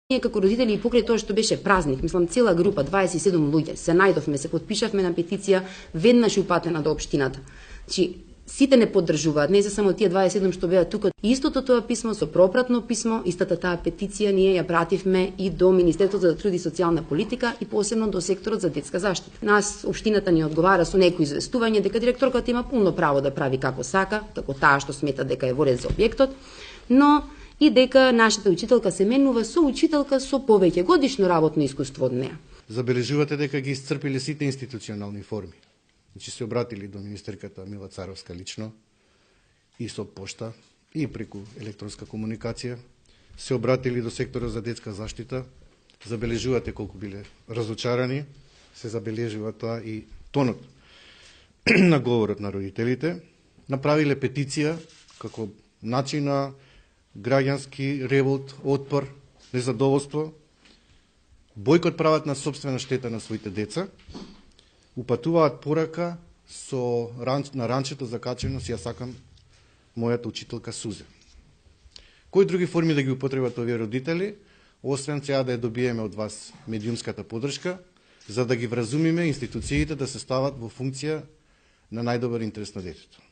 Ние како родители и покрај тоа што беше празник, мислам цела група, 27 луѓе, се најдовме, се потпишавме на петиција веднаш упатена до општината. Значи, сите не поддржуваат, не се само тие 27 што беа тука. Истото тоа писмо со пропратно писмо, истата таа петиција ние ја пративме и до Министерството за труд и социјална политика и посебно до секторот за детска заштита. Нас општината ни одговара со некој известување дека директорката има пулно право да прави како сака, како таа што смета дека е во ред за објектот, но и дека нашата учителка се менува со учителка со повеќе годишно работно искуство од неа. Забележувате дека ги исцрпиле сите институционални форми. Значи се обратили до министерката Мила Царовска лично и со пошта и преку електронска комуникација, се обратили до секторот за детска заштита. Забележувате колку биле разочарани, се забележува тоа и тонот на говорот на родителите. Направиле петиција како начин на граѓански револт, отпор, незадоволство, бојкот прават на сопствена штета на своите деца, упатуваат порака на ранчето закачено си ја сакам мојата учителка Сузе. Кои други форми да ги употребат овие родители, освен сега да ја добиеме од вас медиумската поддршка, за да ги вразумиме институциите да се стават во функција на најдобар интерес на детето.